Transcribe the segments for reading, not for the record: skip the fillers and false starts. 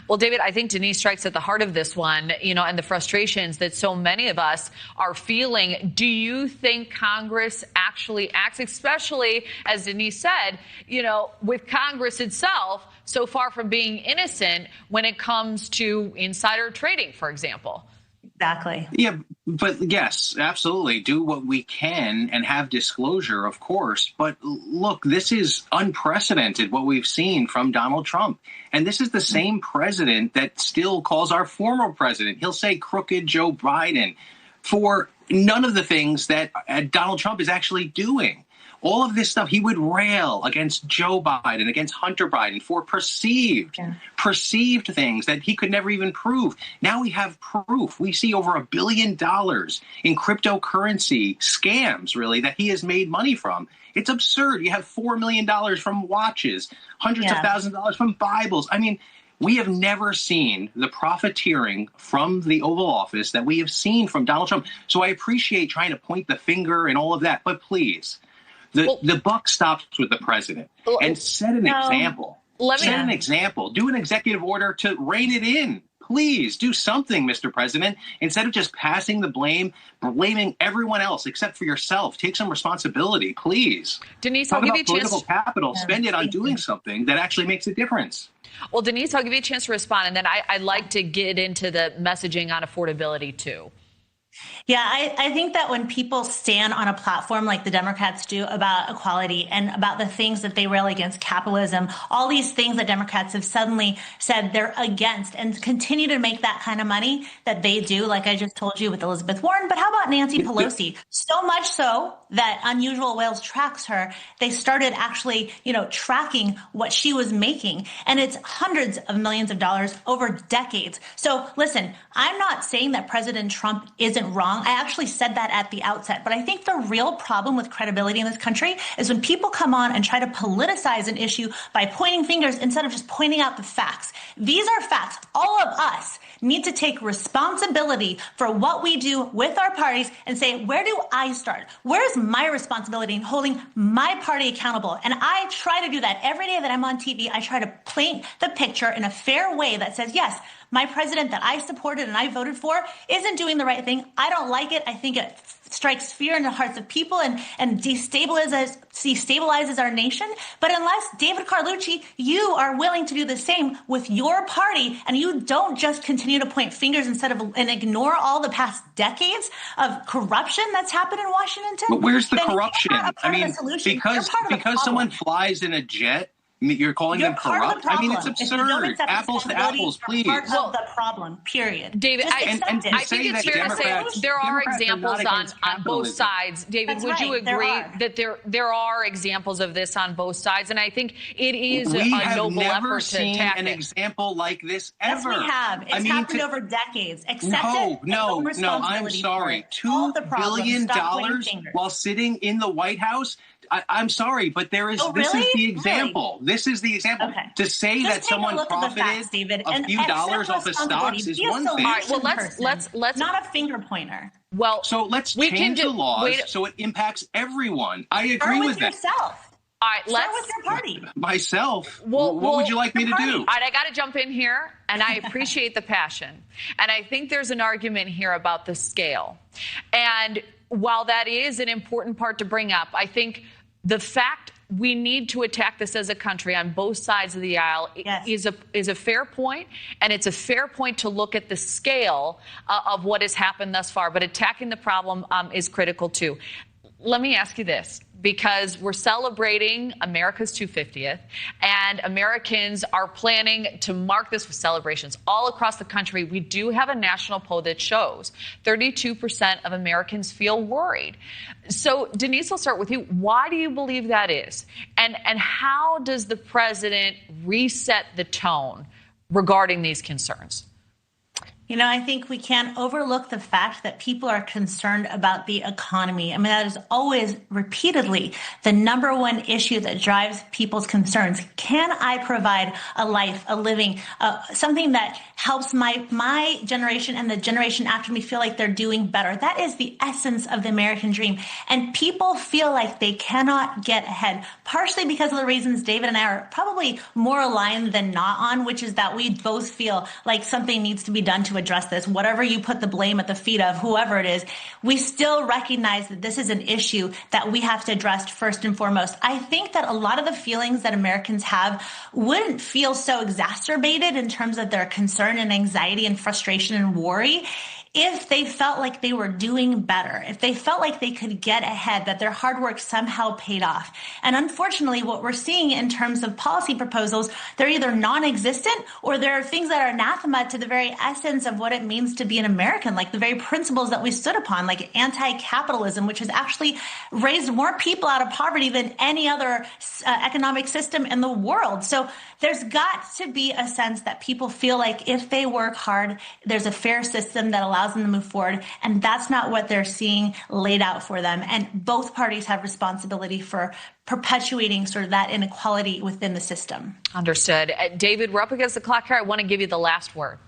Well, David, I think Denise strikes at the heart of this one, and the frustrations that so many of us are feeling. Do you think Congress actually acts, especially, as Denise said, with Congress itself so far from being innocent when it comes to insider trading, for example? Exactly. Yeah, but yes, absolutely. Do what we can and have disclosure, of course. But look, this is unprecedented, what we've seen from Donald Trump. And this is the same president that still calls our former president. He'll say crooked Joe Biden for none of the things that Donald Trump is actually doing. All of this stuff, he would rail against Joe Biden, against Hunter Biden for perceived things that he could never even prove. Now we have proof. We see over $1 billion in cryptocurrency scams, really, that he has made money from. It's absurd. You have $4 million from watches, hundreds of thousands of dollars from Bibles. I mean, we have never seen the profiteering from the Oval Office that we have seen from Donald Trump. So I appreciate trying to point the finger and all of that. But please, the buck stops with the president, and set an example. Set an example. Do an executive order to rein it in. Please do something, Mr. President, instead of just passing the blame, blaming everyone else except for yourself. Take some responsibility, please. Denise, I'll give you a chance. Political capital, spend it on doing something that actually makes a difference. Well, Denise, I'll give you a chance to respond, and then I'd like to get into the messaging on affordability, too. Yeah, I think that when people stand on a platform like the Democrats do about equality and about the things that they rail against, capitalism, all these things that Democrats have suddenly said they're against, and continue to make that kind of money that they do, like I just told you with Elizabeth Warren. But how about Nancy Pelosi? So much so that Unusual Whales tracks her. They started actually, tracking what she was making. And it's hundreds of millions of dollars over decades. So listen, I'm not saying that President Trump isn't wrong. I actually said that at the outset. But I think the real problem with credibility in this country is when people come on and try to politicize an issue by pointing fingers instead of just pointing out the facts. These are facts. All of us need to take responsibility for what we do with our parties and say, where do I start? Where's my responsibility in holding my party accountable? And I try to do that every day that I'm on TV. I try to paint the picture in a fair way that says, yes, my president that I supported and I voted for isn't doing the right thing. I don't like it. I think it strikes fear in the hearts of people and destabilizes our nation. But unless, David Carlucci, you are willing to do the same with your party, and you don't just continue to point fingers and ignore all the past decades of corruption that's happened in Washington. But where's the corruption? I mean, because someone flies in a jet, you're calling them corrupt? I mean, it's absurd. Apples to apples, please. Part of the problem, period. David, I think it's fair to say there are examples on both sides. David, would you agree that there are examples of this on both sides? And I think it is a noble effort to attack it. We have never seen an example like this ever. Yes, we have. It's happened over decades. No, I'm sorry. $2 billion while sitting in the White House? I'm sorry, but this is the example. This is the example. Okay. To say that someone profited a few dollars off of stocks is one thing. All right, well, let's not a finger pointer. Well, so let's change the laws so it impacts everyone. I agree with that. Yourself. All right, start with your party. Myself? What would you like me to do? All right, I got to jump in here, and I appreciate the passion. And I think there's an argument here about the scale. And while that is an important part to bring up, I think the fact we need to attack this as a country on both sides of the aisle is a fair point, and it's a fair point to look at the scale of what has happened thus far. But attacking the problem is critical, too. Let me ask you this, because we're celebrating America's 250th, and Americans are planning to mark this with celebrations all across the country. We do have a national poll that shows 32% of Americans feel worried. So, Denise, I'll start with you. Why do you believe that is? And how does the president reset the tone regarding these concerns? I think we can't overlook the fact that people are concerned about the economy. I mean, that is always repeatedly the number one issue that drives people's concerns. Can I provide a life, a living, something that helps my generation and the generation after me feel like they're doing better. That is the essence of the American dream. And people feel like they cannot get ahead, partially because of the reasons David and I are probably more aligned than not on, which is that we both feel like something needs to be done to address this. Whatever you put the blame at the feet of, whoever it is, we still recognize that this is an issue that we have to address first and foremost. I think that a lot of the feelings that Americans have wouldn't feel so exacerbated in terms of their concern and anxiety and frustration and worry if they felt like they were doing better, if they felt like they could get ahead, that their hard work somehow paid off. And unfortunately, what we're seeing in terms of policy proposals, they're either non-existent or there are things that are anathema to the very essence of what it means to be an American, like the very principles that we stood upon, like anti-capitalism, which has actually raised more people out of poverty than any other economic system in the world. So there's got to be a sense that people feel like if they work hard, there's a fair system that allows them to move forward. And that's not what they're seeing laid out for them. And both parties have responsibility for perpetuating sort of that inequality within the system. Understood. David, we're up against the clock here. I want to give you the last word.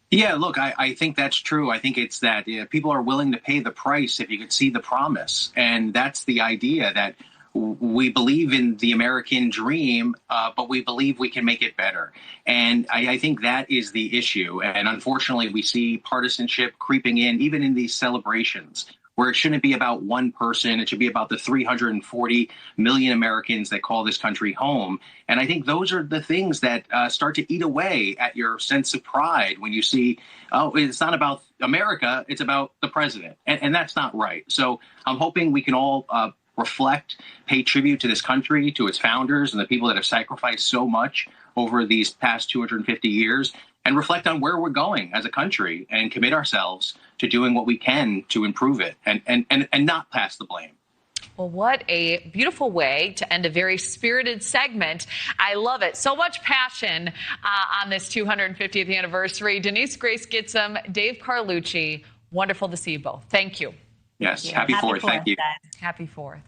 Yeah, look, I think that's true. I think it's that people are willing to pay the price if you could see the promise. And that's the idea, that we believe in the American dream, but we believe we can make it better. And I think that is the issue. And unfortunately, we see partisanship creeping in, even in these celebrations, where it shouldn't be about one person. It should be about the 340 million Americans that call this country home. And I think those are the things that start to eat away at your sense of pride when you see, oh, it's not about America, it's about the president. And that's not right. So I'm hoping we can all reflect, pay tribute to this country, to its founders and the people that have sacrificed so much over these past 250 years, and reflect on where we're going as a country and commit ourselves to doing what we can to improve it and not pass the blame. Well, what a beautiful way to end a very spirited segment. I love it. So much passion on this 250th anniversary. Denise Grace Gitsum, Dave Carlucci, wonderful to see you both. Thank you. Yes, happy 4th. Thank you. Happy 4th.